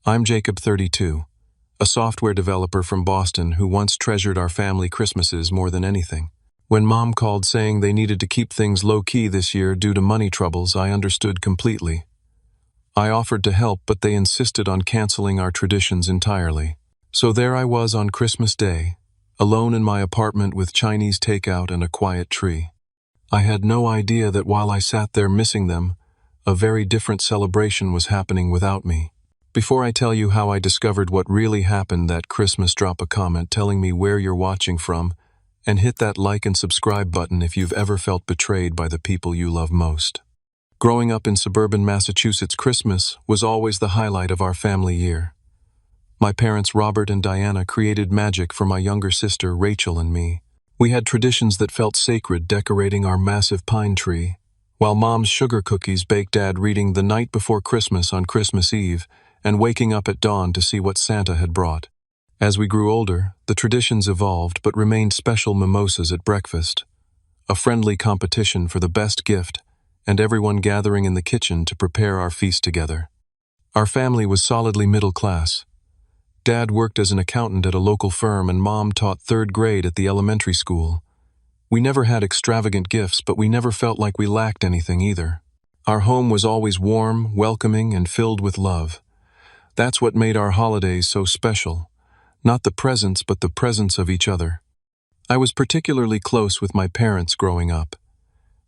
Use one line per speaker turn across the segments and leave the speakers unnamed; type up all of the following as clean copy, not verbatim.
I'm Jacob, 32, a software developer from Boston who once treasured our family Christmases more than anything. When Mom called saying they needed to keep things low-key this year due to money troubles, I understood completely. I offered to help, but they insisted on canceling our traditions entirely. So there I was on Christmas Day, alone in my apartment with Chinese takeout and a quiet tree. I had no idea that while I sat there missing them, a very different celebration was happening without me. Before I tell you how I discovered what really happened that Christmas, drop a comment telling me where you're watching from, and hit that like and subscribe button if you've ever felt betrayed by the people you love most. Growing up in suburban Massachusetts, Christmas was always the highlight of our family year. My parents, Robert and Diana, created magic for my younger sister, Rachel, and me. We had traditions that felt sacred, decorating our massive pine tree, while Mom's sugar cookies baked Dad reading The Night Before Christmas on Christmas Eve and waking up at dawn to see what Santa had brought. As we grew older, the traditions evolved but remained special mimosas at breakfast, a friendly competition for the best gift, and everyone gathering in the kitchen to prepare our feast together. Our family was solidly middle class. Dad worked as an accountant at a local firm and Mom taught third grade at the elementary school. We never had extravagant gifts, but we never felt like we lacked anything either. Our home was always warm, welcoming, and filled with love. That's what made our holidays so special. Not the presents, but the presence of each other. I was particularly close with my parents growing up.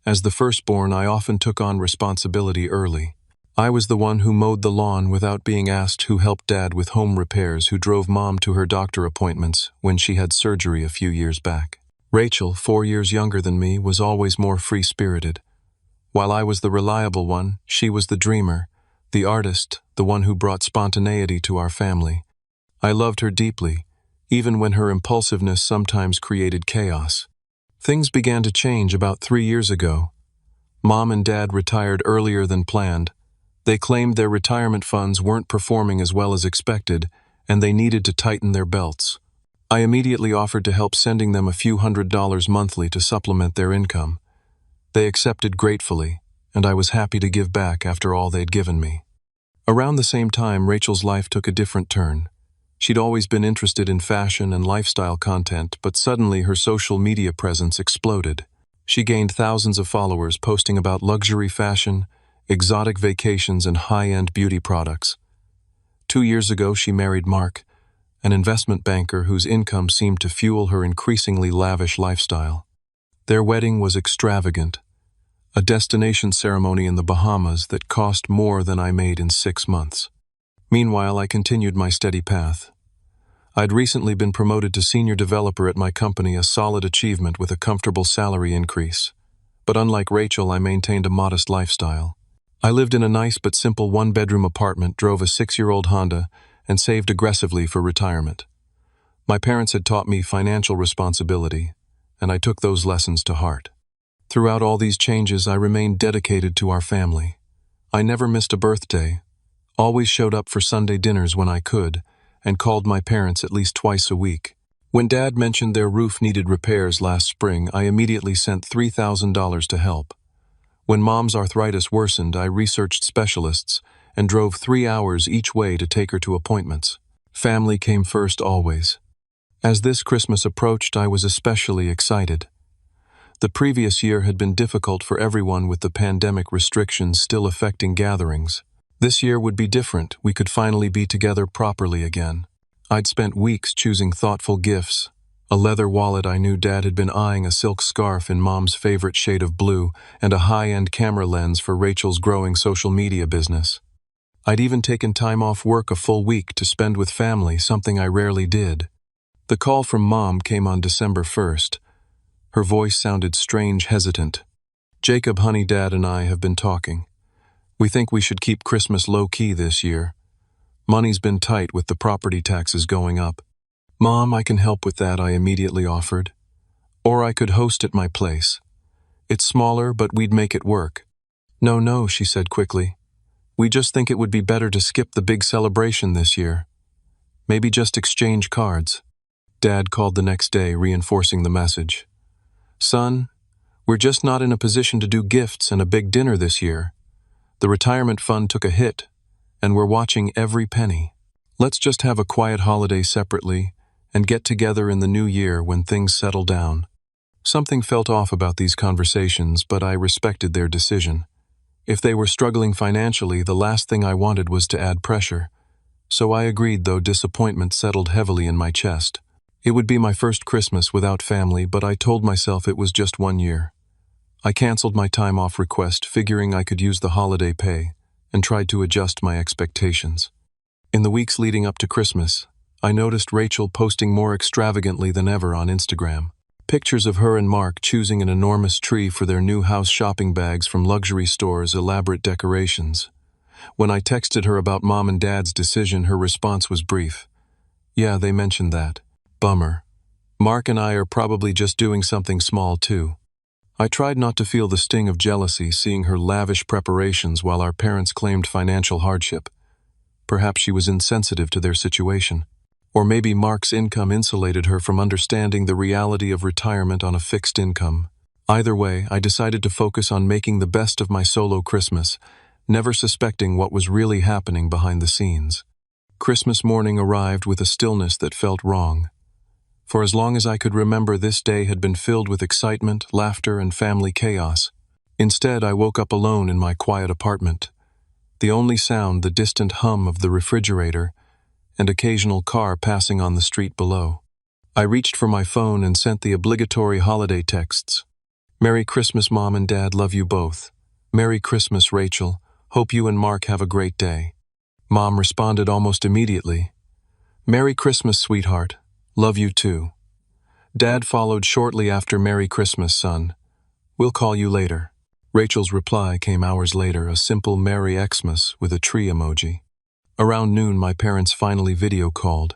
As the firstborn, I often took on responsibility early. I was the one who mowed the lawn without being asked, who helped Dad with home repairs, who drove Mom to her doctor appointments when she had surgery a few years back. Rachel, 4 years younger than me, was always more free-spirited. While I was the reliable one, she was the dreamer, the artist, the one who brought spontaneity to our family. I loved her deeply, even when her impulsiveness sometimes created chaos. Things began to change about 3 years ago. Mom and Dad retired earlier than planned. They claimed their retirement funds weren't performing as well as expected, and they needed to tighten their belts. I immediately offered to help, sending them a few $100s monthly to supplement their income. They accepted gratefully, and I was happy to give back after all they'd given me. Around the same time, Rachel's life took a different turn. She'd always been interested in fashion and lifestyle content, but suddenly her social media presence exploded. She gained thousands of followers posting about luxury fashion, exotic vacations, and high-end beauty products. 2 years ago, she married Mark, an investment banker whose income seemed to fuel her increasingly lavish lifestyle. Their wedding was extravagant, a destination ceremony in the Bahamas that cost more than I made in 6 months. Meanwhile, I continued my steady path. I'd recently been promoted to senior developer at my company, a solid achievement with a comfortable salary increase. But unlike Rachel, I maintained a modest lifestyle. I lived in a nice but simple one-bedroom apartment, drove a 6-year-old Honda, and saved aggressively for retirement. My parents had taught me financial responsibility, and I took those lessons to heart. Throughout all these changes, I remained dedicated to our family. I never missed a birthday, always showed up for Sunday dinners when I could, and called my parents at least twice a week. When Dad mentioned their roof needed repairs last spring, I immediately sent $3,000 to help. When Mom's arthritis worsened, I researched specialists and drove 3 hours each way to take her to appointments. Family came first always. As this Christmas approached, I was especially excited. The previous year had been difficult for everyone, with the pandemic restrictions still affecting gatherings. This year would be different. We could finally be together properly again. I'd spent weeks choosing thoughtful gifts. A leather wallet I knew Dad had been eyeing, a silk scarf in Mom's favorite shade of blue, and a high-end camera lens for Rachel's growing social media business. I'd even taken time off work a full week to spend with family, something I rarely did. The call from Mom came on December 1st. Her voice sounded strange, hesitant. "Jacob, honey, Dad and I have been talking. We think we should keep Christmas low-key this year. Money's been tight with the property taxes going up." "Mom, I can help with that," I immediately offered. "Or I could host at my place. It's smaller, but we'd make it work." No, she said quickly. "We just think it would be better to skip the big celebration this year. Maybe just exchange cards." Dad called the next day, reinforcing the message. "Son, we're just not in a position to do gifts and a big dinner this year. The retirement fund took a hit, and we're watching every penny." Let's just have a quiet holiday separately and get together in the new year when things settle down. Something felt off about these conversations, but I respected their decision. If they were struggling financially, the last thing I wanted was to add pressure. So I agreed, though disappointment settled heavily in my chest. It would be my first Christmas without family, but I told myself it was just 1 year. I canceled my time off request, figuring I could use the holiday pay, and tried to adjust my expectations. In the weeks leading up to Christmas, I noticed Rachel posting more extravagantly than ever on Instagram. Pictures of her and Mark choosing an enormous tree for their new house, shopping bags from luxury stores, elaborate decorations. When I texted her about Mom and Dad's decision, her response was brief. "Yeah, they mentioned that. Bummer. Mark and I are probably just doing something small too." I tried not to feel the sting of jealousy seeing her lavish preparations while our parents claimed financial hardship. Perhaps she was insensitive to their situation. Or maybe Mark's income insulated her from understanding the reality of retirement on a fixed income. Either way, I decided to focus on making the best of my solo Christmas, never suspecting what was really happening behind the scenes. Christmas morning arrived with a stillness that felt wrong. For as long as I could remember, this day had been filled with excitement, laughter, and family chaos. Instead, I woke up alone in my quiet apartment. The only sound, the distant hum of the refrigerator, and occasional car passing on the street below. I reached for my phone and sent the obligatory holiday texts. "Merry Christmas, Mom and Dad, love you both. Merry Christmas, Rachel. Hope you and Mark have a great day." Mom responded almost immediately. "Merry Christmas, sweetheart. Love you too." Dad followed shortly after, "Merry Christmas, son. We'll call you later." Rachel's reply came hours later, a simple Merry Xmas with a tree emoji. Around noon, my parents finally video called.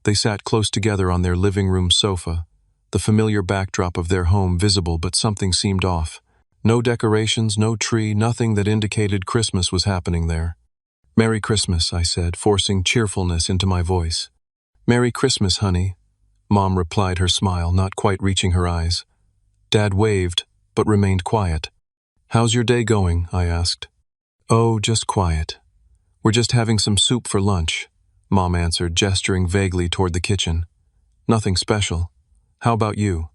They sat close together on their living room sofa, the familiar backdrop of their home visible, but something seemed off. No decorations, no tree, nothing that indicated Christmas was happening there. "Merry Christmas," I said, forcing cheerfulness into my voice. "Merry Christmas, honey," Mom replied, her smile not quite reaching her eyes. Dad waved, but remained quiet. "How's your day going?" I asked. "Oh, just quiet. We're just having some soup for lunch," Mom answered, gesturing vaguely toward the kitchen. "Nothing special. How about you?"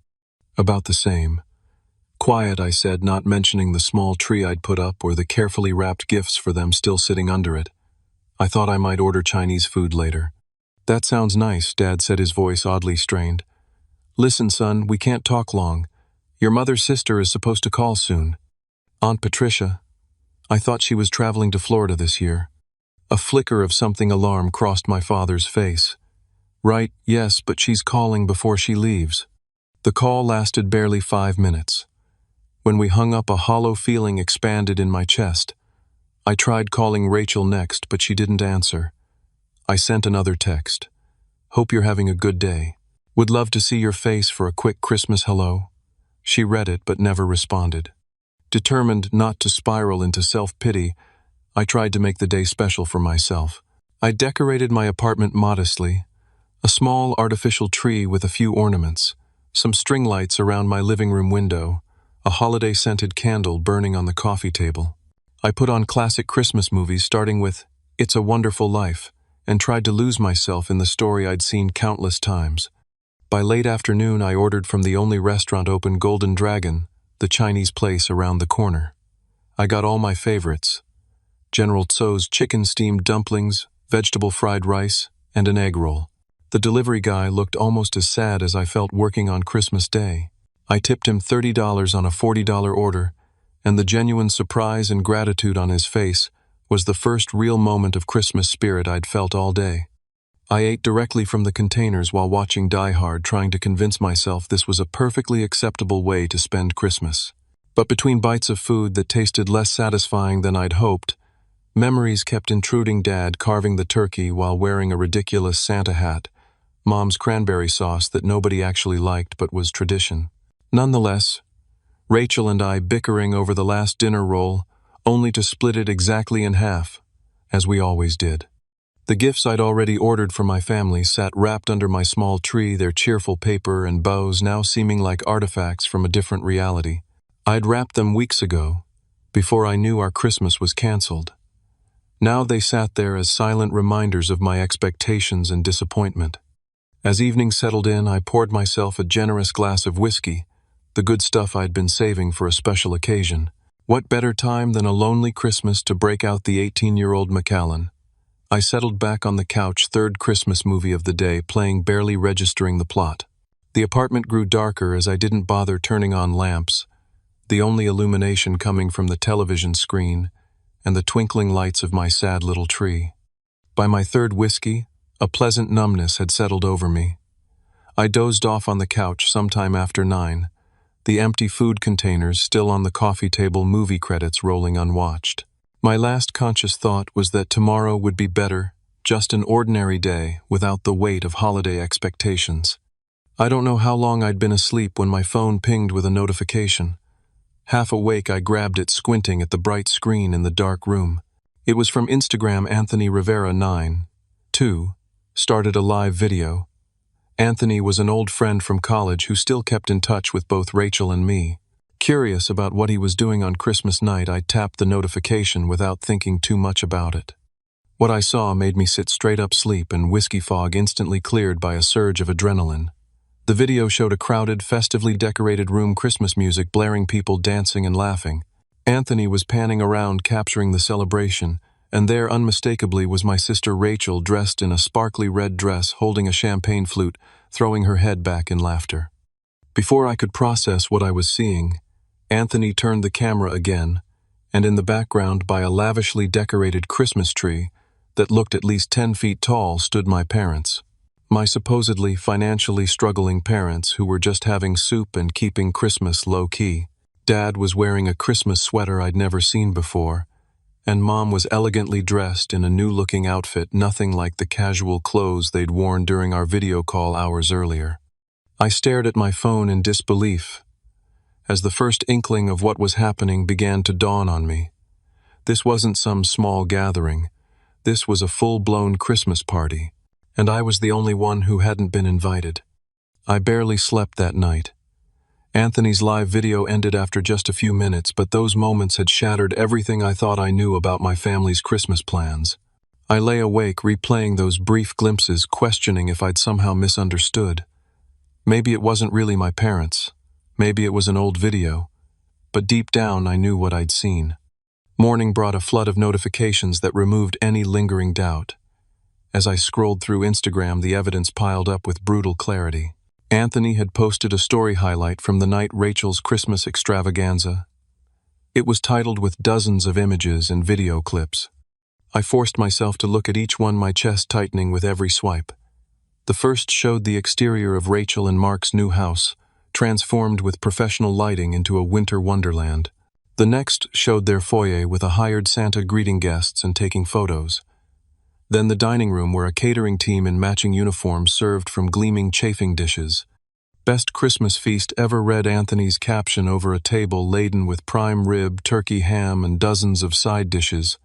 "About the same." "Quiet," I said, not mentioning the small tree I'd put up or the carefully wrapped gifts for them still sitting under it. I thought I might order Chinese food later. "That sounds nice," Dad said, his voice oddly strained. "Listen, son, we can't talk long. Your mother's sister is supposed to call soon. Aunt Patricia. I thought she was traveling to Florida this year." A flicker of something alarm crossed my father's face. "Right, yes, but she's calling before she leaves." The call lasted barely 5 minutes. When we hung up, a hollow feeling expanded in my chest. I tried calling Rachel next, but she didn't answer. I sent another text. "Hope you're having a good day. Would love to see your face for a quick Christmas hello." She read it, but never responded. Determined not to spiral into self-pity, I tried to make the day special for myself. I decorated my apartment modestly, a small artificial tree with a few ornaments, some string lights around my living room window, a holiday-scented candle burning on the coffee table. I put on classic Christmas movies, starting with It's a Wonderful Life, and tried to lose myself in the story I'd seen countless times. By late afternoon, I ordered from the only restaurant open, Golden Dragon, the Chinese place around the corner. I got all my favorites: General Tso's chicken steamed dumplings, vegetable fried rice, and an egg roll. The delivery guy looked almost as sad as I felt working on Christmas Day. I tipped him $30 on a $40 order, and the genuine surprise and gratitude on his face was the first real moment of Christmas spirit I'd felt all day. I ate directly from the containers while watching Die Hard, trying to convince myself this was a perfectly acceptable way to spend Christmas. But between bites of food that tasted less satisfying than I'd hoped, memories kept intruding: Dad carving the turkey while wearing a ridiculous Santa hat, Mom's cranberry sauce that nobody actually liked but was tradition. Nonetheless, Rachel and I bickering over the last dinner roll, only to split it exactly in half, as we always did. The gifts I'd already ordered for my family sat wrapped under my small tree, their cheerful paper and bows now seeming like artifacts from a different reality. I'd wrapped them weeks ago, before I knew our Christmas was canceled. Now they sat there as silent reminders of my expectations and disappointment. As evening settled in, I poured myself a generous glass of whiskey, the good stuff I'd been saving for a special occasion. What better time than a lonely Christmas to break out the 18-year-old Macallan? I settled back on the couch, third Christmas movie of the day, playing, barely registering the plot. The apartment grew darker as I didn't bother turning on lamps, the only illumination coming from the television screen and the twinkling lights of my sad little tree. By my third whiskey, a pleasant numbness had settled over me. I dozed off on the couch sometime after 9, the empty food containers still on the coffee table, movie credits rolling unwatched. My last conscious thought was that tomorrow would be better, just an ordinary day without the weight of holiday expectations. I don't know how long I'd been asleep when my phone pinged with a notification. Half awake, I grabbed it, squinting at the bright screen in the dark room. It was from Instagram. Anthony Rivera 9-2 started a live video. Anthony was an old friend from college who still kept in touch with both Rachel and me. Curious about what he was doing on Christmas night, I tapped the notification without thinking too much about it. What I saw made me sit straight up, sleep and whiskey fog instantly cleared by a surge of adrenaline. The video showed a crowded, festively decorated room, Christmas music blaring, people dancing and laughing. Anthony was panning around, capturing the celebration, and there unmistakably was my sister Rachel, dressed in a sparkly red dress, holding a champagne flute, throwing her head back in laughter. Before I could process what I was seeing, Anthony turned the camera again, and in the background, by a lavishly decorated Christmas tree that looked at least 10 feet tall, stood my parents. My supposedly financially struggling parents who were just having soup and keeping Christmas low-key. Dad was wearing a Christmas sweater I'd never seen before, and Mom was elegantly dressed in a new-looking outfit, nothing like the casual clothes they'd worn during our video call hours earlier. I stared at my phone in disbelief as the first inkling of what was happening began to dawn on me. This wasn't some small gathering. This was a full-blown Christmas party, and I was the only one who hadn't been invited. I barely slept that night. Anthony's live video ended after just a few minutes, but those moments had shattered everything I thought I knew about my family's Christmas plans. I lay awake, replaying those brief glimpses, questioning if I'd somehow misunderstood. Maybe it wasn't really my parents. Maybe it was an old video. But deep down, I knew what I'd seen. Morning brought a flood of notifications that removed any lingering doubt. As I scrolled through Instagram, the evidence piled up with brutal clarity. Anthony had posted a story highlight from the night Rachel's Christmas extravaganza. It was titled with dozens of images and video clips. I forced myself to look at each one, my chest tightening with every swipe. The first showed the exterior of Rachel and Mark's new house, transformed with professional lighting into a winter wonderland. The next showed their foyer with a hired Santa greeting guests and taking photos. Then the dining room, where a catering team in matching uniforms served from gleaming chafing dishes. "Best Christmas feast ever," read Anthony's caption over a table laden with prime rib, turkey, ham, and dozens of side dishes.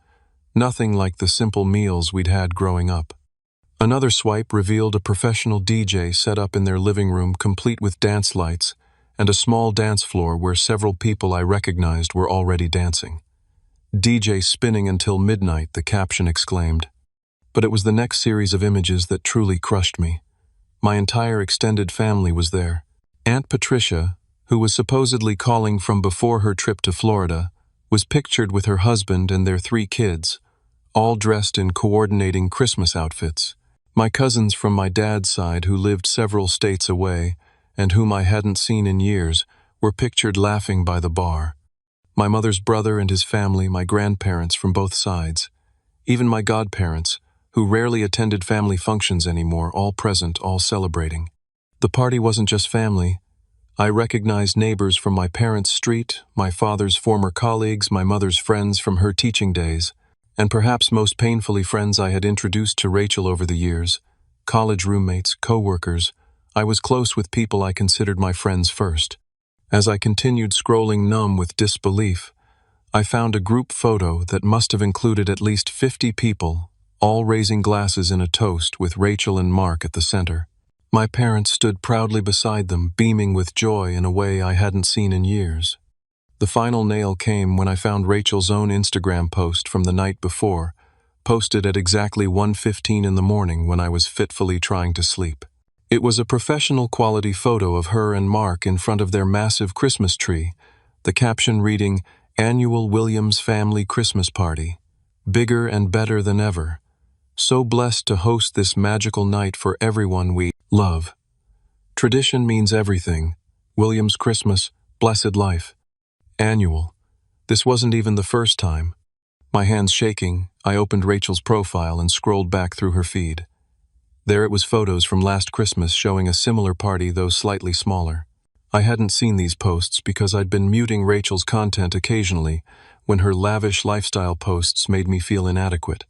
Nothing like the simple meals we'd had growing up. Another swipe revealed a professional DJ set up in their living room, complete with dance lights, and a small dance floor where several people I recognized were already dancing. "DJ spinning until midnight," the caption exclaimed. But it was the next series of images that truly crushed me. My entire extended family was there. Aunt Patricia, who was supposedly calling from before her trip to Florida, was pictured with her husband and their 3 kids, all dressed in coordinating Christmas outfits. My cousins from my dad's side, who lived several states away and whom I hadn't seen in years, were pictured laughing by the bar. My mother's brother and his family, my grandparents from both sides, even my godparents, who rarely attended family functions anymore, all present, all celebrating. The party wasn't just family. I recognized neighbors from my parents' street, my father's former colleagues, my mother's friends from her teaching days, and perhaps most painfully, friends I had introduced to Rachel over the years, college roommates, co-workers. I was close with people I considered my friends first. As I continued scrolling, numb with disbelief, I found a group photo that must have included at least 50 people, all raising glasses in a toast, with Rachel and Mark at the center. My parents stood proudly beside them, beaming with joy in a way I hadn't seen in years. The final nail came when I found Rachel's own Instagram post from the night before, posted at exactly 1:15 in the morning when I was fitfully trying to sleep. It was a professional quality photo of her and Mark in front of their massive Christmas tree, the caption reading, "Annual Williams Family Christmas Party. Bigger and better than ever. So blessed to host this magical night for everyone we love. Tradition means everything. Williams Christmas, blessed life. Annual. This wasn't even the first time. My hands shaking, I opened Rachel's profile and scrolled back through her feed. There it was photos from last Christmas showing a similar party, though slightly smaller. I hadn't seen these posts because I'd been muting Rachel's content occasionally when her lavish lifestyle posts made me feel inadequate.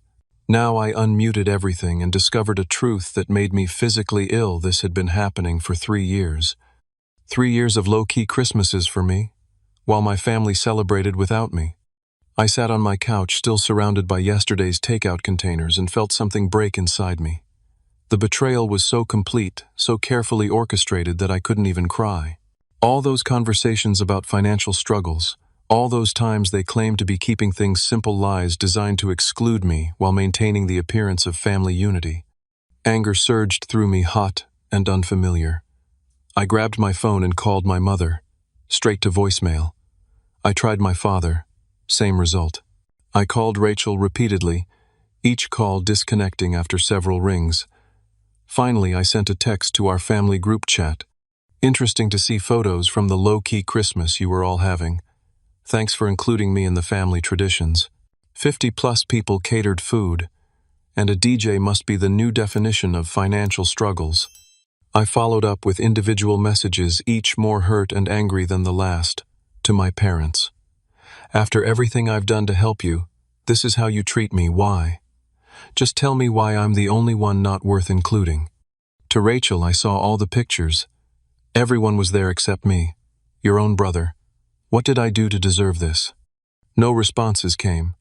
Now I unmuted everything and discovered a truth that made me physically ill. This had been happening for 3 years. 3 years of low-key Christmases for me, while my family celebrated without me. I sat on my couch, still surrounded by yesterday's takeout containers, and felt something break inside me. The betrayal was so complete, so carefully orchestrated that I couldn't even cry. All those conversations about financial struggles, all those times they claimed to be keeping things simple, lies designed to exclude me while maintaining the appearance of family unity. Anger surged through me, hot and unfamiliar. I grabbed my phone and called my mother, straight to voicemail. I tried my father, same result. I called Rachel repeatedly, each call disconnecting after several rings. Finally, I sent a text to our family group chat. Interesting to see photos from the low-key Christmas you were all having. Thanks for including me in the family traditions. 50+ people catered food, and a DJ must be the new definition of financial struggles. I followed up with individual messages, each more hurt and angry than the last, to my parents. After everything I've done to help you, this is how you treat me. Why? Just tell me why I'm the only one not worth including. To Rachel, I saw all the pictures. Everyone was there except me, your own brother. What did I do to deserve this? No responses came.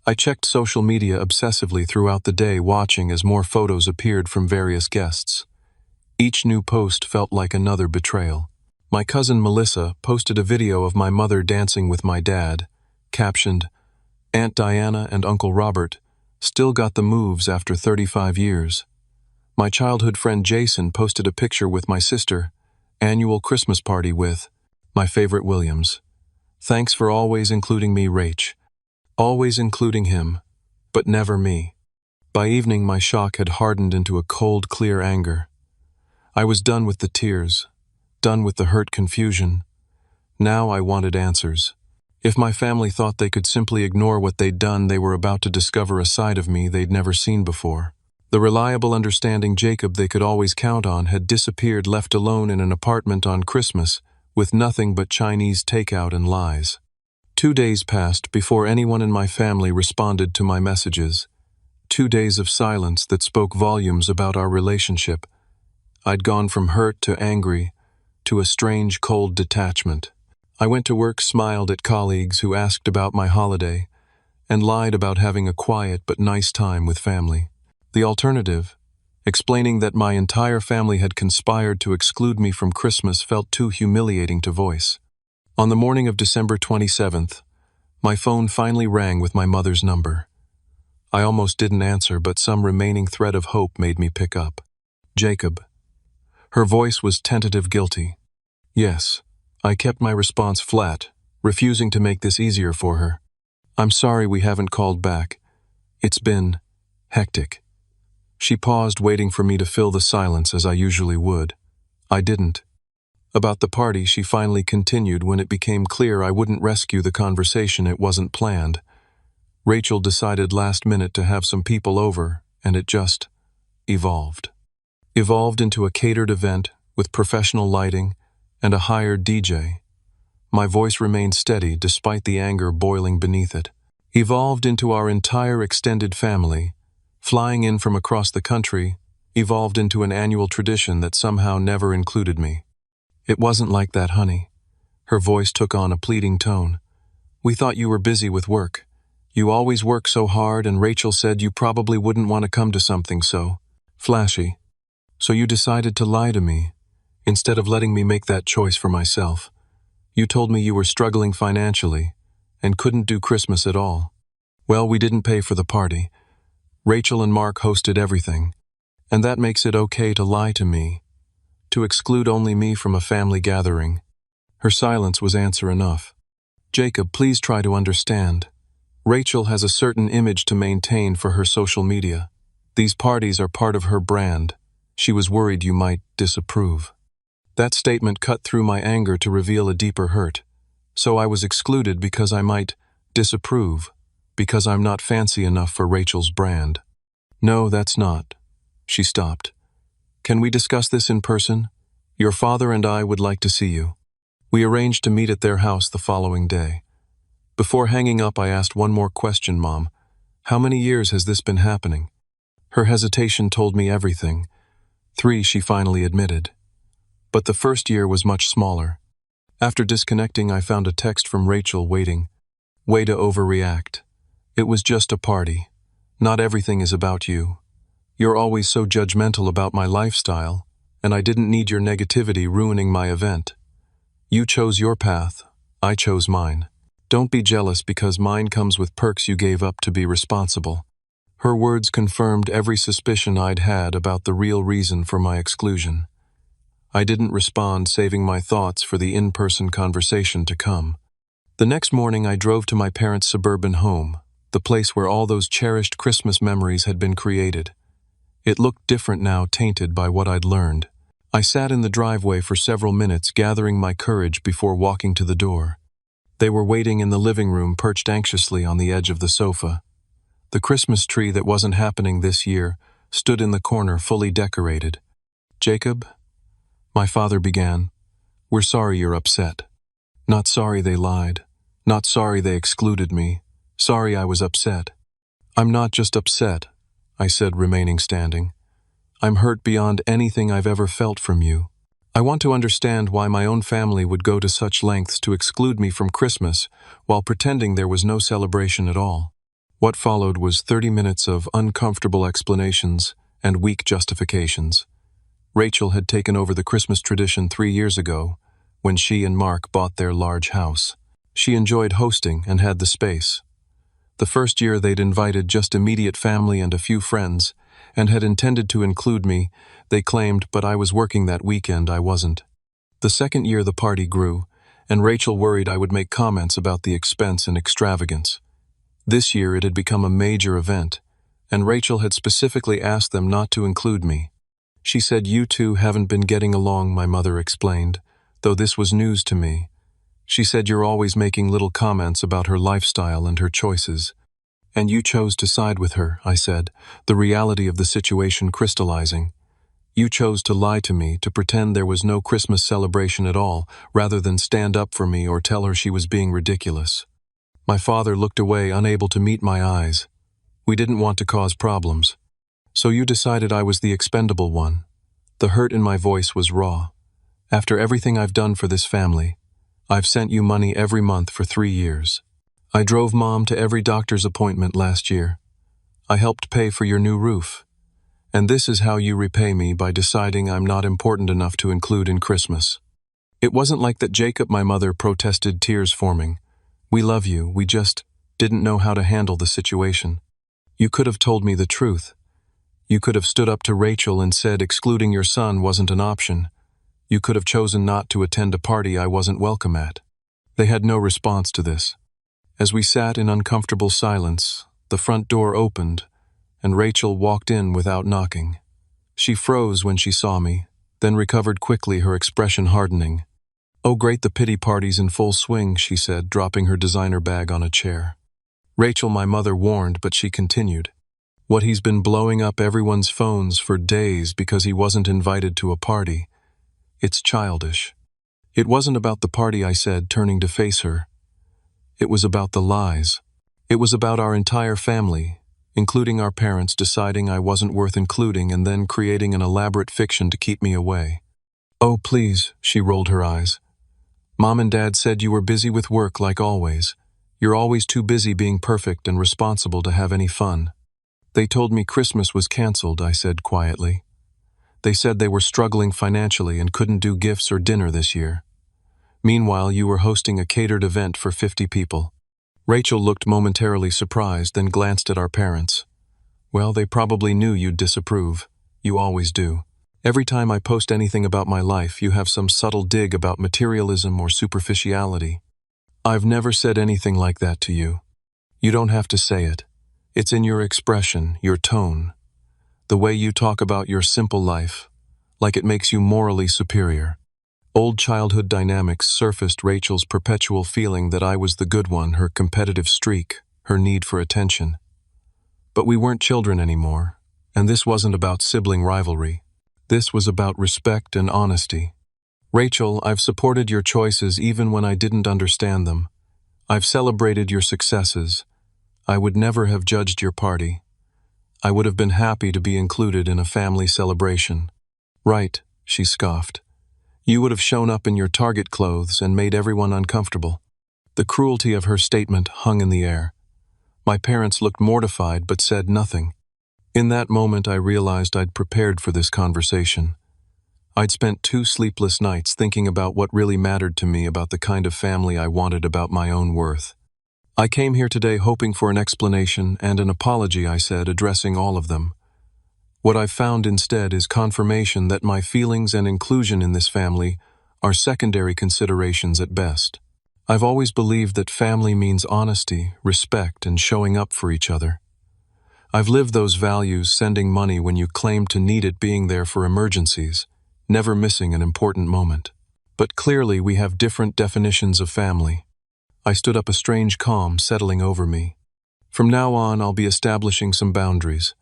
I checked social media obsessively throughout the day, watching as more photos appeared from various guests. Each new post felt like another betrayal. My cousin Melissa posted a video of my mother dancing with my dad, captioned, "Aunt Diana and Uncle Robert still got the moves after 35 years. My childhood friend Jason posted a picture with my sister, annual Christmas party with my favorite Williams. Thanks for always including me, Rach. Always including him, but never me." By evening, my shock had hardened into a cold, clear anger. I was done with the tears, done with the hurt confusion. Now I wanted answers. If my family thought they could simply ignore what they'd done, they were about to discover a side of me they'd never seen before. The reliable, understanding Jacob they could always count on had disappeared, left alone in an apartment on Christmas, with nothing but Chinese takeout and lies. 2 days passed before anyone in my family responded to my messages. 2 days of silence that spoke volumes about our relationship. I'd gone from hurt to angry, to a strange, cold detachment. I went to work, smiled at colleagues who asked about my holiday, and lied about having a quiet but nice time with family. The alternative, explaining that my entire family had conspired to exclude me from Christmas, felt too humiliating to voice. On the morning of December 27th, my phone finally rang with my mother's number. I almost didn't answer, but some remaining thread of hope made me pick up. Jacob. Her voice was tentative, guilty. Yes, I kept my response flat, refusing to make this easier for her. "I'm sorry we haven't called back. It's been hectic." She paused, waiting for me to fill the silence as I usually would. I didn't. About the party, she finally continued when it became clear I wouldn't rescue the conversation. It wasn't planned. Rachel decided last minute to have some people over, and it just evolved. Evolved into a catered event with professional lighting and a hired DJ. My voice remained steady despite the anger boiling beneath it. Evolved into our entire extended family, flying in from across the country. Evolved into an annual tradition that somehow never included me. "It wasn't like that, honey." Her voice took on a pleading tone. "We thought you were busy with work. You always work so hard, and Rachel said you probably wouldn't want to come to something so flashy. So you decided to lie to me, instead of letting me make that choice for myself. You told me you were struggling financially and couldn't do Christmas at all. Well, we didn't pay for the party, Rachel and Mark hosted everything, and that makes it okay to lie to me, to exclude only me from a family gathering. Her silence was answer enough. Jacob, please try to understand. Rachel has a certain image to maintain for her social media. These parties are part of her brand. She was worried you might disapprove. That statement cut through my anger to reveal a deeper hurt. So I was excluded because I might disapprove, because I'm not fancy enough for Rachel's brand. No, that's not. She stopped. Can we discuss this in person? Your father and I would like to see you. We arranged to meet at their house the following day. Before hanging up, I asked one more question, Mom. How many years has this been happening? Her hesitation told me everything. 3, she finally admitted. But the first year was much smaller. After disconnecting, I found a text from Rachel waiting. Way to overreact. It was just a party. Not everything is about you. You're always so judgmental about my lifestyle, and I didn't need your negativity ruining my event. You chose your path. I chose mine. Don't be jealous because mine comes with perks you gave up to be responsible. Her words confirmed every suspicion I'd had about the real reason for my exclusion. I didn't respond, saving my thoughts for the in-person conversation to come. The next morning, I drove to my parents' suburban home, the place where all those cherished Christmas memories had been created. It looked different now, tainted by what I'd learned. I sat in the driveway for several minutes, gathering my courage before walking to the door. They were waiting in the living room, perched anxiously on the edge of the sofa. The Christmas tree that wasn't happening this year stood in the corner, fully decorated. Jacob, my father began, we're sorry you're upset. Not sorry they lied. Not sorry they excluded me. Sorry I was upset. I'm not just upset, I said, remaining standing. I'm hurt beyond anything I've ever felt from you. I want to understand why my own family would go to such lengths to exclude me from Christmas while pretending there was no celebration at all. What followed was 30 minutes of uncomfortable explanations and weak justifications. Rachel had taken over the Christmas tradition 3 years ago, when she and Mark bought their large house. She enjoyed hosting and had the space. The first year they'd invited just immediate family and a few friends, and had intended to include me, they claimed, but I was working that weekend, I wasn't. The second year the party grew, and Rachel worried I would make comments about the expense and extravagance. This year it had become a major event, and Rachel had specifically asked them not to include me. She said, you two haven't been getting along, my mother explained, though this was news to me. She said you're always making little comments about her lifestyle and her choices. And you chose to side with her, I said, the reality of the situation crystallizing. You chose to lie to me, to pretend there was no Christmas celebration at all, rather than stand up for me or tell her she was being ridiculous. My father looked away, unable to meet my eyes. We didn't want to cause problems. So you decided I was the expendable one. The hurt in my voice was raw. After everything I've done for this family, I've sent you money every month for 3 years. I drove Mom to every doctor's appointment last year. I helped pay for your new roof. And this is how you repay me, by deciding I'm not important enough to include in Christmas. It wasn't like that, Jacob, my mother protested, tears forming. We love you, we just didn't know how to handle the situation. You could have told me the truth. You could have stood up to Rachel and said excluding your son wasn't an option. You could have chosen not to attend a party I wasn't welcome at. They had no response to this. As we sat in uncomfortable silence, the front door opened, and Rachel walked in without knocking. She froze when she saw me, then recovered quickly, her expression hardening. Oh great, the pity party's in full swing, she said, dropping her designer bag on a chair. Rachel, my mother warned, but she continued. What, he's been blowing up everyone's phones for days because he wasn't invited to a party. It's childish. It wasn't about the party, I said, turning to face her. It was about the lies. It was about our entire family, including our parents, deciding I wasn't worth including and then creating an elaborate fiction to keep me away. Oh, please, she rolled her eyes. Mom and Dad said you were busy with work like always. You're always too busy being perfect and responsible to have any fun. They told me Christmas was canceled, I said quietly. They said they were struggling financially and couldn't do gifts or dinner this year. Meanwhile, you were hosting a catered event for 50 people. Rachel looked momentarily surprised, then glanced at our parents. Well, they probably knew you'd disapprove. You always do. Every time I post anything about my life, you have some subtle dig about materialism or superficiality. I've never said anything like that to you. You don't have to say it. It's in your expression, your tone, the way you talk about your simple life, like it makes you morally superior. Old childhood dynamics surfaced Rachel's perpetual feeling that I was the good one, her competitive streak, her need for attention. But we weren't children anymore, and this wasn't about sibling rivalry. This was about respect and honesty. Rachel, I've supported your choices even when I didn't understand them. I've celebrated your successes. I would never have judged your party. I would have been happy to be included in a family celebration. Right, she scoffed. You would have shown up in your Target clothes and made everyone uncomfortable. The cruelty of her statement hung in the air. My parents looked mortified but said nothing. In that moment, I realized I'd prepared for this conversation. I'd spent 2 sleepless nights thinking about what really mattered to me, about the kind of family I wanted, about my own worth. I came here today hoping for an explanation and an apology, I said, addressing all of them. What I've found instead is confirmation that my feelings and inclusion in this family are secondary considerations at best. I've always believed that family means honesty, respect, and showing up for each other. I've lived those values, sending money when you claim to need it, being there for emergencies, never missing an important moment. But clearly we have different definitions of family. I stood up, a strange calm settling over me. From now on, I'll be establishing some boundaries.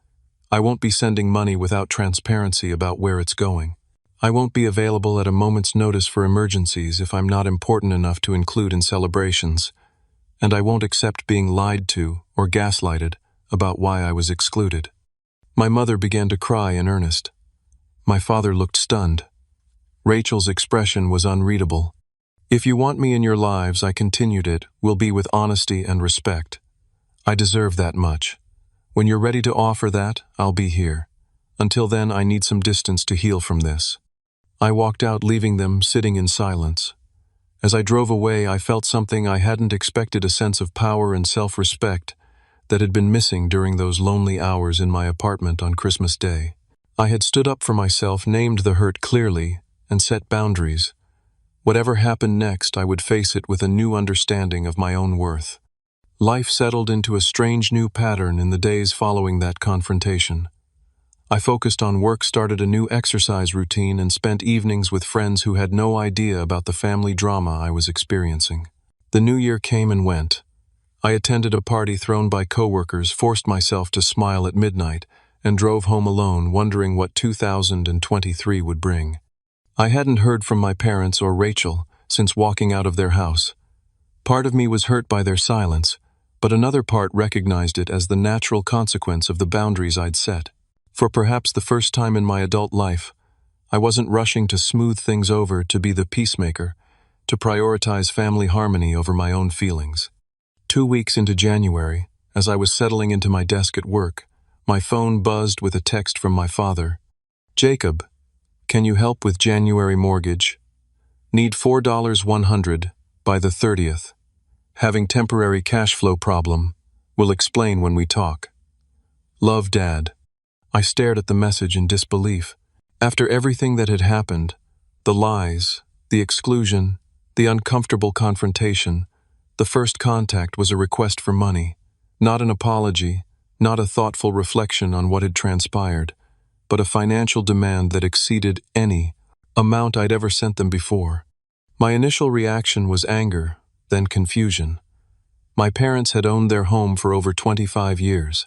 I won't be sending money without transparency about where it's going. I won't be available at a moment's notice for emergencies if I'm not important enough to include in celebrations. And I won't accept being lied to or gaslighted about why I was excluded. My mother began to cry in earnest. My father looked stunned. Rachel's expression was unreadable. If you want me in your lives, I continued it, will be with honesty and respect. I deserve that much. When you're ready to offer that, I'll be here. Until then, I need some distance to heal from this. I walked out, leaving them sitting in silence. As I drove away, I felt something I hadn't expected, a sense of power and self-respect that had been missing during those lonely hours in my apartment on Christmas Day. I had stood up for myself, named the hurt clearly, and set boundaries. Whatever happened next, I would face it with a new understanding of my own worth. Life settled into a strange new pattern in the days following that confrontation. I focused on work, started a new exercise routine, and spent evenings with friends who had no idea about the family drama I was experiencing. The new year came and went. I attended a party thrown by coworkers, forced myself to smile at midnight, and drove home alone, wondering what 2023 would bring. I hadn't heard from my parents or Rachel since walking out of their house. Part of me was hurt by their silence, but another part recognized it as the natural consequence of the boundaries I'd set. For perhaps the first time in my adult life, I wasn't rushing to smooth things over, to be the peacemaker, to prioritize family harmony over my own feelings. 2 weeks into January, as I was settling into my desk at work, my phone buzzed with a text from my father. Jacob, can you help with January mortgage? Need $4.100 by the 30th. Having temporary cash flow problem. Will explain when we talk. Love, Dad. I stared at the message in disbelief. After everything that had happened, the lies, the exclusion, the uncomfortable confrontation, the first contact was a request for money. Not an apology, not a thoughtful reflection on what had transpired, but a financial demand that exceeded any amount I'd ever sent them before. My initial reaction was anger, then confusion. My parents had owned their home for over 25 years.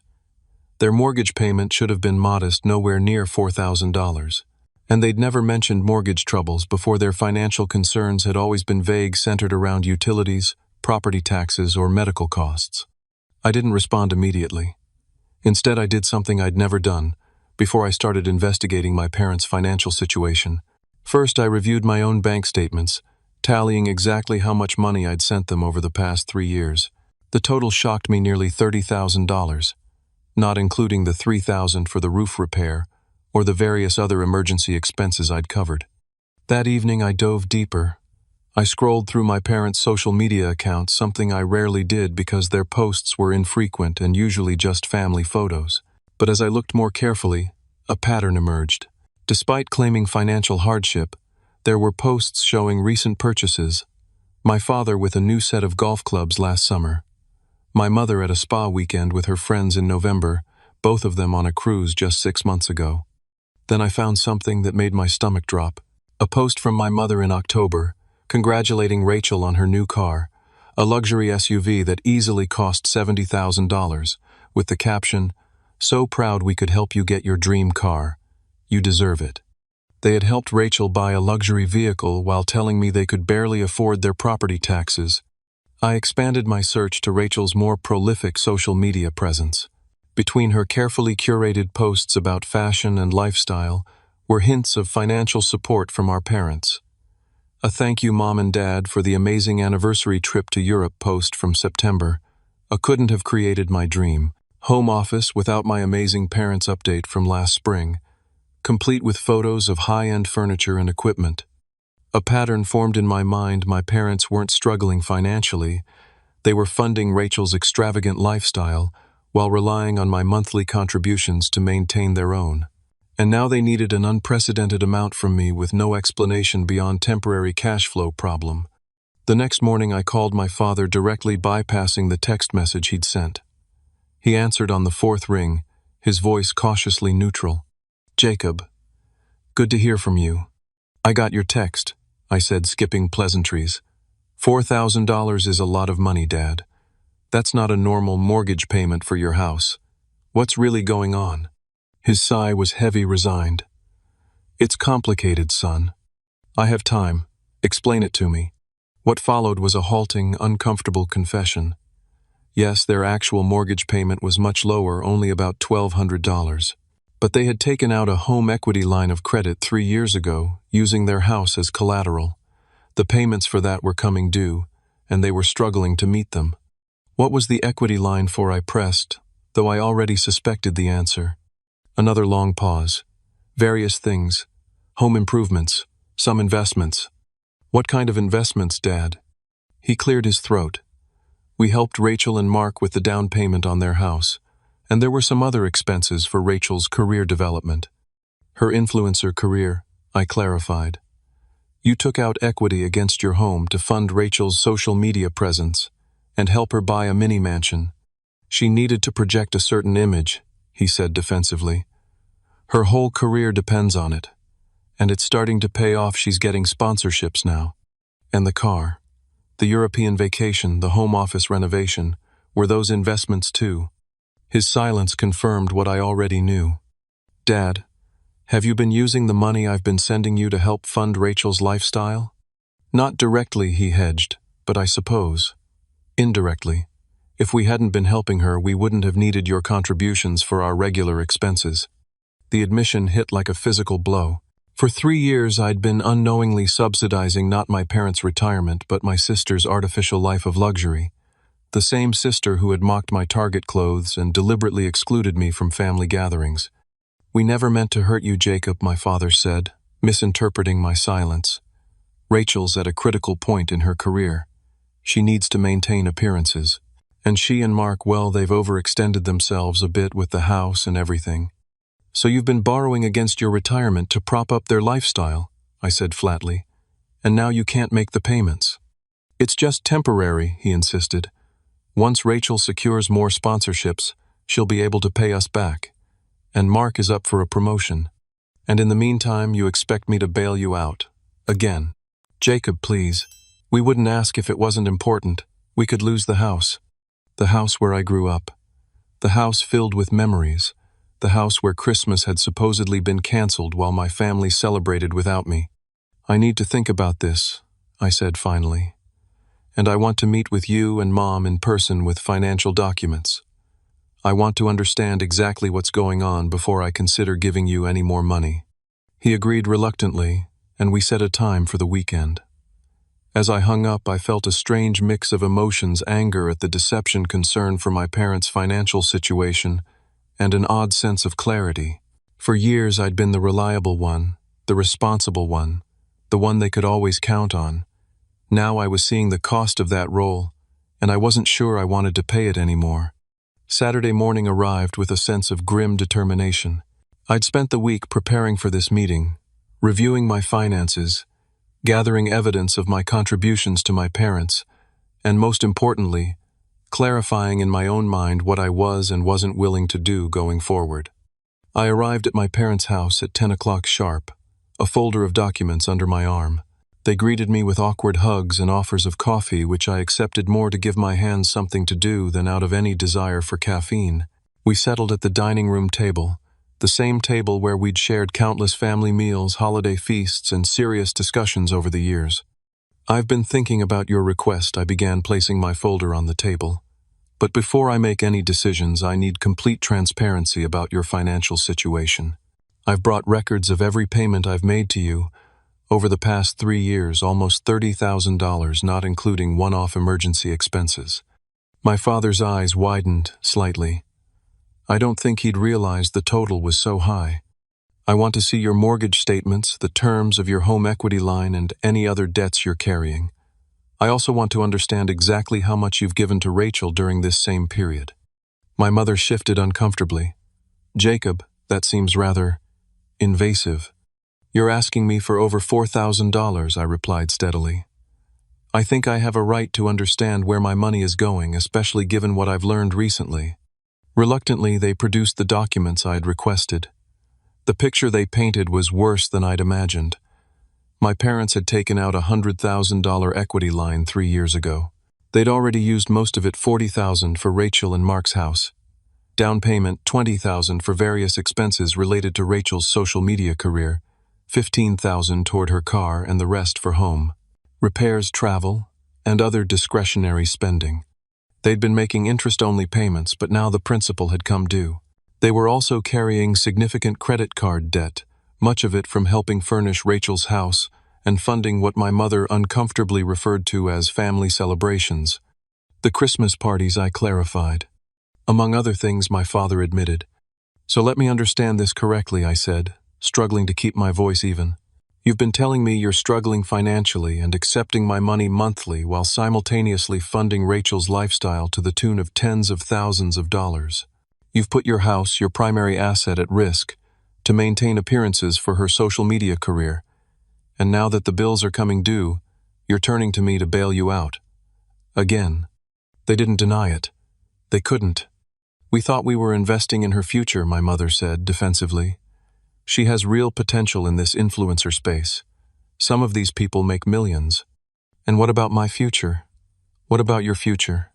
Their mortgage payment should have been modest, nowhere near $4,000. And they'd never mentioned mortgage troubles before. Their financial concerns had always been vague, centered around utilities, property taxes, or medical costs. I didn't respond immediately. Instead, I did something I'd never done before I started investigating my parents' financial situation. First, I reviewed my own bank statements, tallying exactly how much money I'd sent them over the past 3 years. The total shocked me, nearly $30,000, not including the $3,000 for the roof repair or the various other emergency expenses I'd covered. That evening, I dove deeper. I scrolled through my parents' social media accounts, something I rarely did because their posts were infrequent and usually just family photos. But as I looked more carefully, a pattern emerged. Despite claiming financial hardship, there were posts showing recent purchases. My father with a new set of golf clubs last summer. My mother at a spa weekend with her friends in November, both of them on a cruise just 6 months ago. Then I found something that made my stomach drop. A post from my mother in October, congratulating Rachel on her new car, a luxury SUV that easily cost $70,000, with the caption, "So proud we could help you get your dream car. You deserve it." They had helped Rachel buy a luxury vehicle while telling me they could barely afford their property taxes. I expanded my search to Rachel's more prolific social media presence. Between her carefully curated posts about fashion and lifestyle were hints of financial support from our parents. A "Thank you, Mom and Dad, for the amazing anniversary trip to Europe" post from September. I couldn't have created my dream home office without my amazing parents' update from last spring, complete with photos of high-end furniture and equipment. A pattern formed in my mind. My parents weren't struggling financially. They were funding Rachel's extravagant lifestyle while relying on my monthly contributions to maintain their own. And now they needed an unprecedented amount from me with no explanation beyond temporary cash flow problem. The next morning I called my father directly, bypassing the text message he'd sent. He answered on the fourth ring, his voice cautiously neutral. "Jacob, good to hear from you. I got your text," I said, skipping pleasantries. $4,000 is a lot of money, Dad. That's not a normal mortgage payment for your house. What's really going on?" His sigh was heavy, resigned. "It's complicated, son. I have time. Explain it to me." What followed was a halting, uncomfortable confession. Yes, their actual mortgage payment was much lower, only about $1,200. But they had taken out a home equity line of credit 3 years ago, using their house as collateral. The payments for that were coming due, and they were struggling to meet them. What was the equity line for? I pressed, though I already suspected the answer. Another long pause. Various things. Home improvements. Some investments. What kind of investments, Dad? He cleared his throat. We helped Rachel and Mark with the down payment on their house, and there were some other expenses for Rachel's career development. Her influencer career, I clarified. You took out equity against your home to fund Rachel's social media presence and help her buy a mini mansion. She needed to project a certain image, he said defensively. Her whole career depends on it, and it's starting to pay off. She's getting sponsorships now. And the car, the European vacation, the home office renovation, were those investments too. His silence confirmed what I already knew. Dad, have you been using the money I've been sending you to help fund Rachel's lifestyle? Not directly, he hedged, but I suppose. Indirectly. If we hadn't been helping her, we wouldn't have needed your contributions for our regular expenses. The admission hit like a physical blow. For 3 years I'd been unknowingly subsidizing not my parents' retirement, but my sister's artificial life of luxury. The same sister who had mocked my Target clothes and deliberately excluded me from family gatherings. We never meant to hurt you, Jacob, my father said, misinterpreting my silence. Rachel's at a critical point in her career. She needs to maintain appearances. And she and Mark, well, they've overextended themselves a bit with the house and everything. So you've been borrowing against your retirement to prop up their lifestyle, I said flatly. And now you can't make the payments. It's just temporary, he insisted. Once Rachel secures more sponsorships, she'll be able to pay us back. And Mark is up for a promotion. And in the meantime, you expect me to bail you out. Again. Jacob, please. We wouldn't ask if it wasn't important. We could lose the house. The house where I grew up. The house filled with memories. The house where Christmas had supposedly been canceled while my family celebrated without me. I need to think about this, I said finally. And I want to meet with you and Mom in person with financial documents. I want to understand exactly what's going on before I consider giving you any more money. He agreed reluctantly, and we set a time for the weekend. As I hung up, I felt a strange mix of emotions: anger at the deception, concern for my parents' financial situation, and an odd sense of clarity. For years I'd been the reliable one, the responsible one, the one they could always count on. Now I was seeing the cost of that role, and I wasn't sure I wanted to pay it anymore. Saturday morning arrived with a sense of grim determination. I'd spent the week preparing for this meeting, reviewing my finances, gathering evidence of my contributions to my parents, and most importantly, clarifying in my own mind what I was and wasn't willing to do going forward. I arrived at my parents' house at 10 o'clock sharp, a folder of documents under my arm. They greeted me with awkward hugs and offers of coffee, which I accepted more to give my hands something to do than out of any desire for caffeine. We settled at the dining room table, the same table where we'd shared countless family meals, holiday feasts, and serious discussions over the years. "I've been thinking about your request," I began, placing my folder on the table. "But before I make any decisions, I need complete transparency about your financial situation. I've brought records of every payment I've made to you over the past 3 years, almost $30,000, not including one-off emergency expenses." My father's eyes widened slightly. I don't think he'd realized the total was so high. "I want to see your mortgage statements, the terms of your home equity line, and any other debts you're carrying. I also want to understand exactly how much you've given to Rachel during this same period." My mother shifted uncomfortably. "Jacob, that seems rather invasive." "You're asking me for over $4,000, I replied steadily. "I think I have a right to understand where my money is going, especially given what I've learned recently." Reluctantly, they produced the documents I had requested. The picture they painted was worse than I'd imagined. My parents had taken out a $100,000 equity line 3 years ago. They'd already used most of it, $40,000 for Rachel and Mark's house. Down payment, $20,000 for various expenses related to Rachel's social media career, $15,000 toward her car, and the rest for home repairs, travel, and other discretionary spending. They'd been making interest-only payments, but now the principal had come due. They were also carrying significant credit card debt, much of it from helping furnish Rachel's house and funding what my mother uncomfortably referred to as family celebrations. The Christmas parties, I clarified. Among other things, my father admitted. "So let me understand this correctly," I said, struggling to keep my voice even. "You've been telling me you're struggling financially and accepting my money monthly while simultaneously funding Rachel's lifestyle to the tune of tens of thousands of dollars. You've put your house, your primary asset, at risk to maintain appearances for her social media career. And now that the bills are coming due, you're turning to me to bail you out. Again." They didn't deny it. They couldn't. "We thought we were investing in her future," my mother said defensively. "She has real potential in this influencer space. Some of these people make millions. And what about my future? What about your future?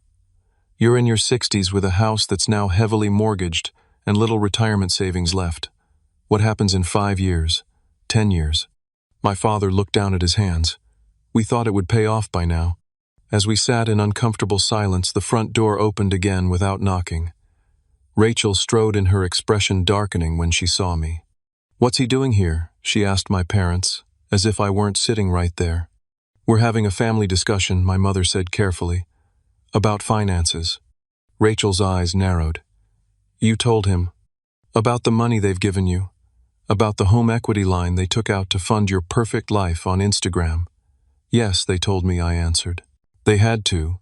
You're in your 60s with a house that's now heavily mortgaged and little retirement savings left. What happens in 5 years, 10 years? My father looked down at his hands. "We thought it would pay off by now." As we sat in uncomfortable silence, the front door opened again without knocking. Rachel strode in, her expression darkening when she saw me. "What's he doing here?" she asked my parents, as if I weren't sitting right there. "We're having a family discussion," my mother said carefully. "About finances." Rachel's eyes narrowed. "You told him about the money they've given you, about the home equity line they took out to fund your perfect life on Instagram?" "Yes, they told me," I answered. "They had to,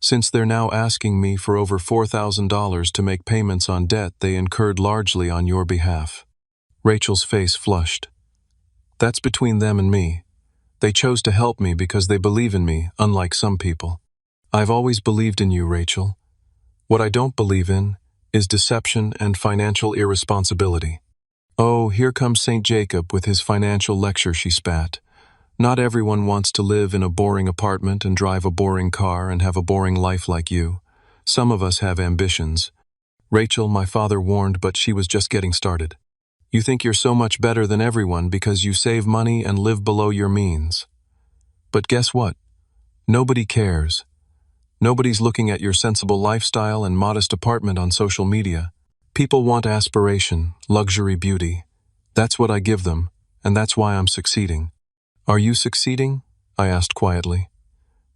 since they're now asking me for over $4,000 to make payments on debt they incurred largely on your behalf." Rachel's face flushed. "That's between them and me. They chose to help me because they believe in me, unlike some people. I've always believed in you, Rachel. What I don't believe in is deception and financial irresponsibility." "Oh, here comes St. Jacob with his financial lecture," she spat. "Not everyone wants to live in a boring apartment and drive a boring car and have a boring life like you. Some of us have ambitions." "Rachel," my father warned, but she was just getting started. "You think you're so much better than everyone because you save money and live below your means. But guess what? Nobody cares. Nobody's looking at your sensible lifestyle and modest apartment on social media. People want aspiration, luxury, beauty. That's what I give them, and that's why I'm succeeding." "Are you succeeding?" I asked quietly.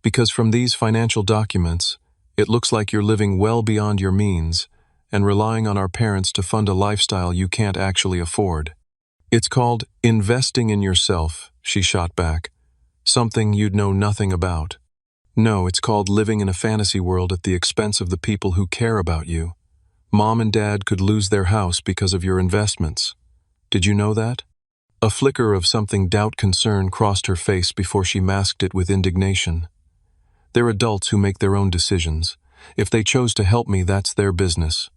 "Because from these financial documents, it looks like you're living well beyond your means and relying on our parents to fund a lifestyle you can't actually afford." "It's called investing in yourself," she shot back. "Something you'd know nothing about. No, it's called living in a fantasy world at the expense of the people who care about you." Mom and Dad could lose their house because of your investments. Did you know that? A flicker of something doubt-concern crossed her face before she masked it with indignation. They're adults who make their own decisions. If they chose to help me, that's their business.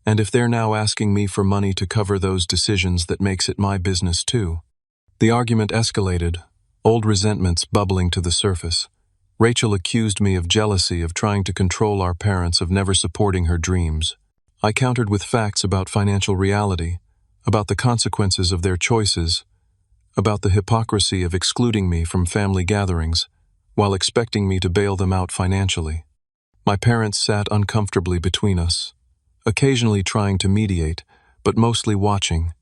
And if they're now asking me for money to cover those decisions, that makes it my business too. The argument escalated, old resentments bubbling to the surface. Rachel accused me of jealousy, of trying to control our parents, of never supporting her dreams. I countered with facts about financial reality, about the consequences of their choices, about the hypocrisy of excluding me from family gatherings, while expecting me to bail them out financially. My parents sat uncomfortably between us, occasionally trying to mediate, but mostly watching,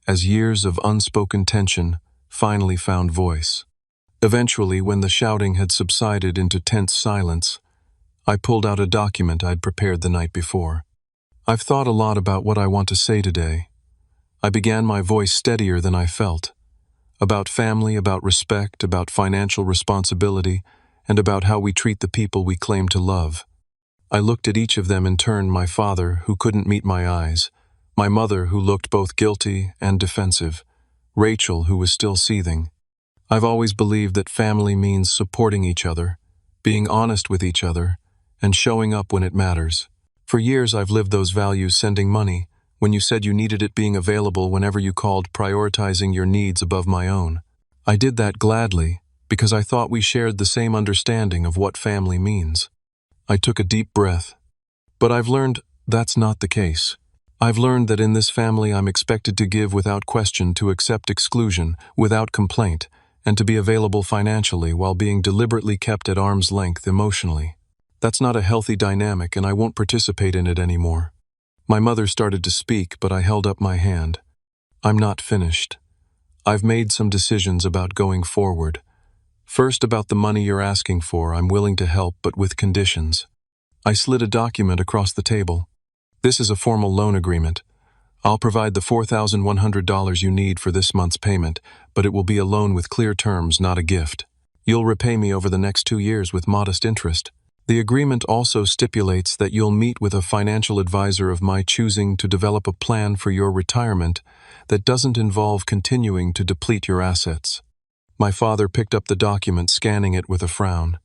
as years of unspoken tension finally found voice. Eventually, when the shouting had subsided into tense silence, I pulled out a document I'd prepared the night before. I've thought a lot about what I want to say today. I began, my voice steadier than I felt. About family, about respect, about financial responsibility, and about how we treat the people we claim to love. I looked at each of them in turn: my father, who couldn't meet my eyes; my mother, who looked both guilty and defensive; Rachel, who was still seething. I've always believed that family means supporting each other, being honest with each other, and showing up when it matters. For years I've lived those values: sending money when you said you needed it, being available whenever you called, prioritizing your needs above my own. I did that gladly because I thought we shared the same understanding of what family means. I took a deep breath. But I've learned that's not the case. I've learned that in this family I'm expected to give without question, to accept exclusion without complaint, and to be available financially while being deliberately kept at arm's length emotionally. That's not a healthy dynamic, and I won't participate in it anymore. My mother started to speak, but I held up my hand. I'm not finished. I've made some decisions about going forward. First, about the money you're asking for, I'm willing to help, but with conditions. I slid a document across the table. This is a formal loan agreement. I'll provide the $4,100 you need for this month's payment, but it will be a loan with clear terms, not a gift. You'll repay me over the next 2 years with modest interest. The agreement also stipulates that you'll meet with a financial advisor of my choosing to develop a plan for your retirement that doesn't involve continuing to deplete your assets. My father picked up the document, scanning it with a frown.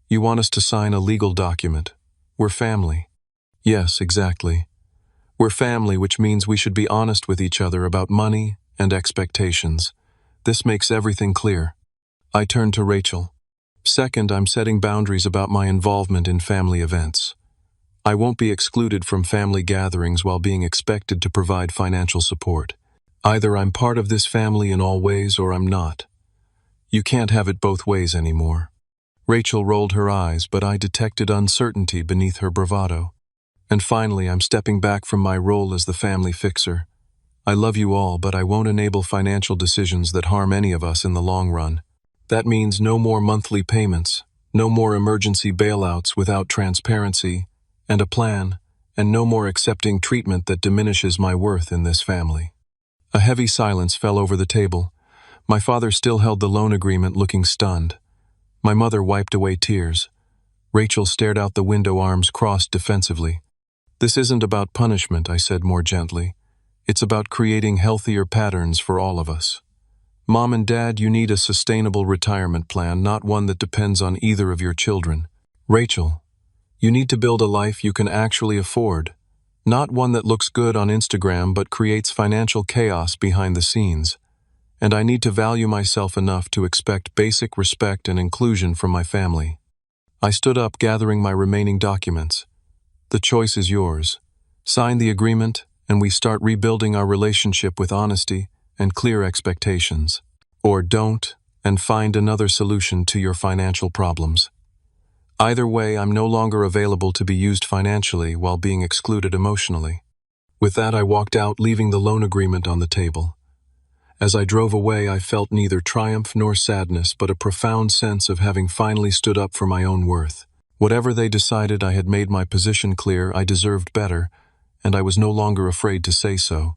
You want us to sign a legal document? We're family. Yes, exactly. We're family, which means we should be honest with each other about money and expectations. This makes everything clear. I turned to Rachel. Second, I'm setting boundaries about my involvement in family events. I won't be excluded from family gatherings while being expected to provide financial support. Either I'm part of this family in all ways or I'm not. You can't have it both ways anymore. Rachel rolled her eyes, but I detected uncertainty beneath her bravado. And finally, I'm stepping back from my role as the family fixer. I love you all, but I won't enable financial decisions that harm any of us in the long run. That means no more monthly payments, no more emergency bailouts without transparency and a plan, and no more accepting treatment that diminishes my worth in this family. A heavy silence fell over the table. My father still held the loan agreement, looking stunned. My mother wiped away tears. Rachel stared out the window, arms crossed defensively. This isn't about punishment, I said more gently. It's about creating healthier patterns for all of us. Mom and Dad, you need a sustainable retirement plan, not one that depends on either of your children. Rachel, you need to build a life you can actually afford, not one that looks good on Instagram but creates financial chaos behind the scenes. And I need to value myself enough to expect basic respect and inclusion from my family. I stood up, gathering my remaining documents. The choice is yours. Sign the agreement, and we start rebuilding our relationship with honesty and clear expectations. Or don't, and find another solution to your financial problems. Either way, I'm no longer available to be used financially while being excluded emotionally. With that, I walked out, leaving the loan agreement on the table. As I drove away, I felt neither triumph nor sadness, but a profound sense of having finally stood up for my own worth. Whatever they decided, I had made my position clear. I deserved better, and I was no longer afraid to say so.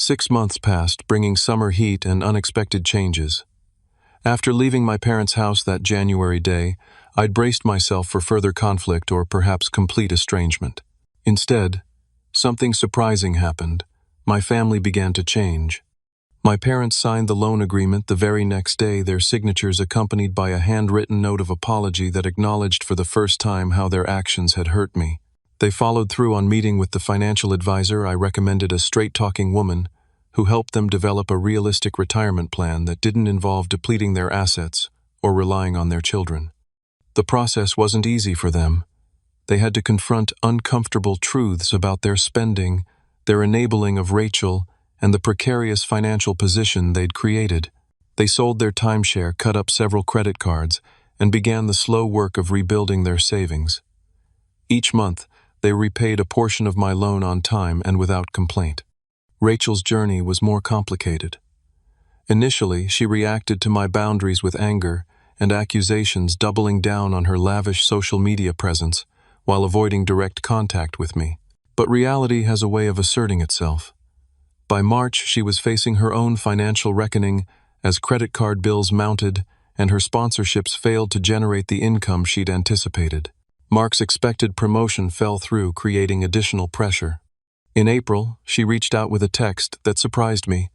6 months passed, bringing summer heat and unexpected changes. After leaving my parents' house that January day, I'd braced myself for further conflict or perhaps complete estrangement. Instead, Something surprising happened. My family began to change. My parents signed the loan agreement the very next day, their signatures accompanied by a handwritten note of apology that acknowledged for the first time how their actions had hurt me. They followed through on meeting with the financial advisor I recommended, a straight-talking woman who helped them develop a realistic retirement plan that didn't involve depleting their assets or relying on their children. The process wasn't easy for them. They had to confront uncomfortable truths about their spending, their enabling of Rachel, and the precarious financial position they'd created. They sold their timeshare, cut up several credit cards, and began the slow work of rebuilding their savings. Each month, they repaid a portion of my loan on time and without complaint. Rachel's journey was more complicated. Initially, she reacted to my boundaries with anger and accusations, doubling down on her lavish social media presence while avoiding direct contact with me. But reality has a way of asserting itself. By March, she was facing her own financial reckoning as credit card bills mounted and her sponsorships failed to generate the income she'd anticipated. Mark's expected promotion fell through, creating additional pressure. In April, she reached out with a text that surprised me.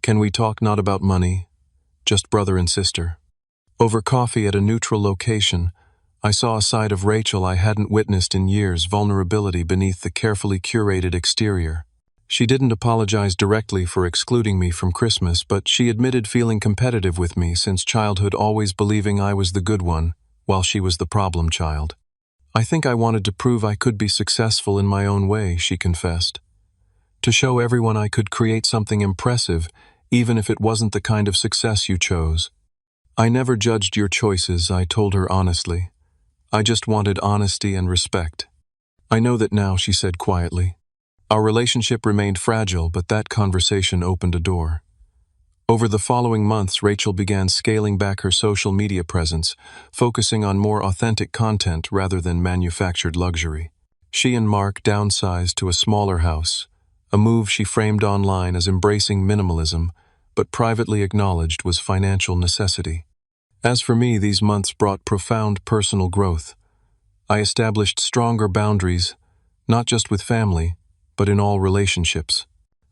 "Can we talk not about money, just brother and sister?" Over coffee at a neutral location, I saw a side of Rachel I hadn't witnessed in years, vulnerability beneath the carefully curated exterior. She didn't apologize directly for excluding me from Christmas, but she admitted feeling competitive with me since childhood, always believing I was the good one, while she was the problem child. "I think I wanted to prove I could be successful in my own way," she confessed. "To show everyone I could create something impressive, even if it wasn't the kind of success you chose." "I never judged your choices," I told her honestly. "I just wanted honesty and respect." "I know that now," she said quietly. Our relationship remained fragile, but that conversation opened a door. Over the following months, Rachel began scaling back her social media presence, focusing on more authentic content rather than manufactured luxury. She and Mark downsized to a smaller house, a move she framed online as embracing minimalism, but privately acknowledged was financial necessity. As for me, these months brought profound personal growth. I established stronger boundaries, not just with family, but in all relationships.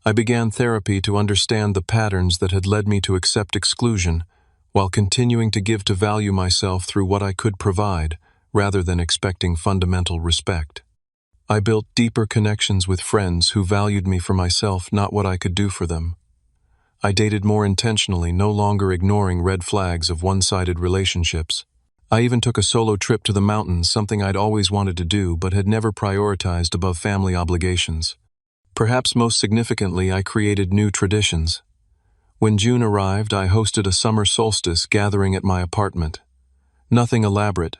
I began therapy to understand the patterns that had led me to accept exclusion, while continuing to give to value myself through what I could provide, rather than expecting fundamental respect. I built deeper connections with friends who valued me for myself, not what I could do for them. I dated more intentionally, no longer ignoring red flags of one-sided relationships. I even took a solo trip to the mountains, something I'd always wanted to do but had never prioritized above family obligations. Perhaps most significantly, I created new traditions. When June arrived, I hosted a summer solstice gathering at my apartment. Nothing elaborate,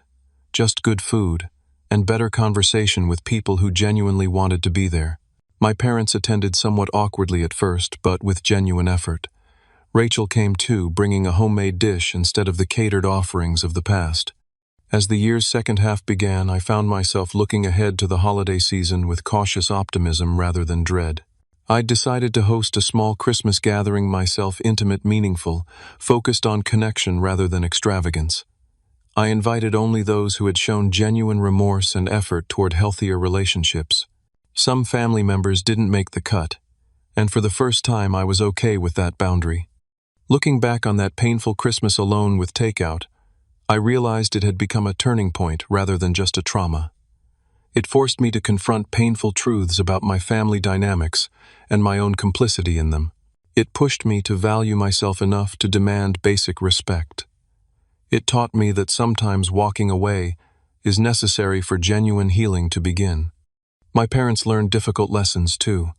just good food and better conversation with people who genuinely wanted to be there. My parents attended somewhat awkwardly at first, but with genuine effort. Rachel came too, bringing a homemade dish instead of the catered offerings of the past. As the year's second half began, I found myself looking ahead to the holiday season with cautious optimism rather than dread. I'd decided to host a small Christmas gathering myself, intimate, meaningful, focused on connection rather than extravagance. I invited only those who had shown genuine remorse and effort toward healthier relationships. Some family members didn't make the cut, and for the first time I was okay with that boundary. Looking back on that painful Christmas alone with Takeout, I realized it had become a turning point rather than just a trauma. It forced me to confront painful truths about my family dynamics and my own complicity in them. It pushed me to value myself enough to demand basic respect. It taught me that sometimes walking away is necessary for genuine healing to begin. My parents learned difficult lessons too.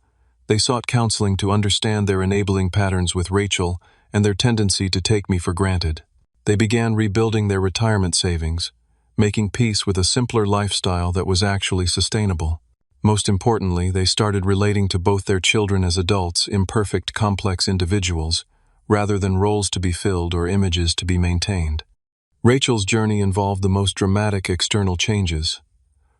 They sought counseling to understand their enabling patterns with Rachel and their tendency to take me for granted. They began rebuilding their retirement savings, making peace with a simpler lifestyle that was actually sustainable. Most importantly, they started relating to both their children as adults, imperfect, complex individuals, rather than roles to be filled or images to be maintained. Rachel's journey involved the most dramatic external changes.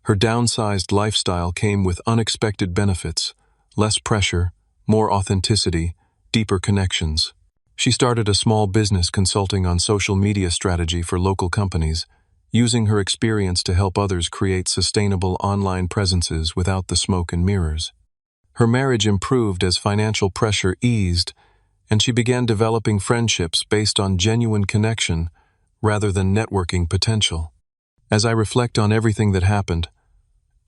Her downsized lifestyle came with unexpected benefits, less pressure, more authenticity, deeper connections. She started a small business consulting on social media strategy for local companies, using her experience to help others create sustainable online presences without the smoke and mirrors. Her marriage improved as financial pressure eased, and she began developing friendships based on genuine connection rather than networking potential. As I reflect on everything that happened,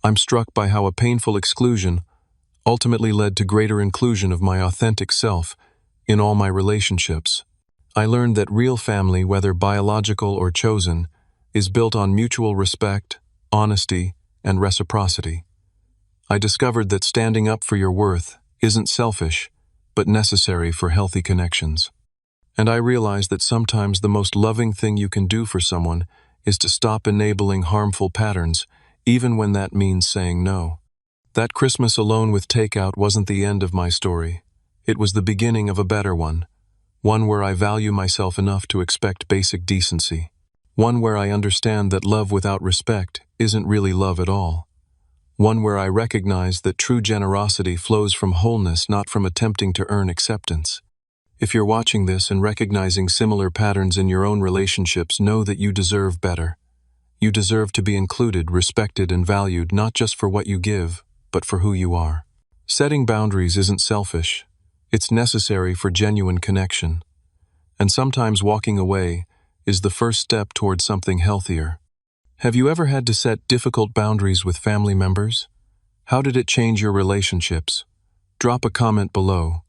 I'm struck by how a painful exclusion ultimately led to greater inclusion of my authentic self in all my relationships. I learned that real family, whether biological or chosen, is built on mutual respect, honesty, and reciprocity. I discovered that standing up for your worth isn't selfish, but necessary for healthy connections. And I realized that sometimes the most loving thing you can do for someone is to stop enabling harmful patterns, even when that means saying no. That Christmas alone with Takeout wasn't the end of my story. It was the beginning of a better one where I value myself enough to expect basic decency. One where I understand that love without respect isn't really love at all. One where I recognize that true generosity flows from wholeness, not from attempting to earn acceptance. If you're watching this and recognizing similar patterns in your own relationships, know that you deserve better. You deserve to be included, respected, and valued not just for what you give, but for who you are. Setting boundaries isn't selfish. It's necessary for genuine connection. And sometimes walking away is the first step toward something healthier. Have you ever had to set difficult boundaries with family members? How did it change your relationships? Drop a comment below.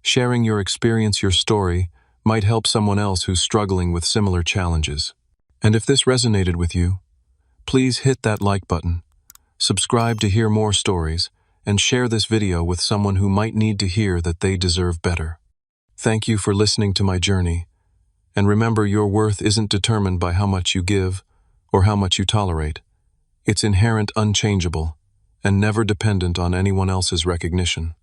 Sharing your experience, your story, might help someone else who's struggling with similar challenges. And if this resonated with you, please hit that like button, subscribe to hear more stories, and share this video with someone who might need to hear that they deserve better. Thank you for listening to my journey, and remember, your worth isn't determined by how much you give or how much you tolerate. It's inherent, unchangeable, and never dependent on anyone else's recognition.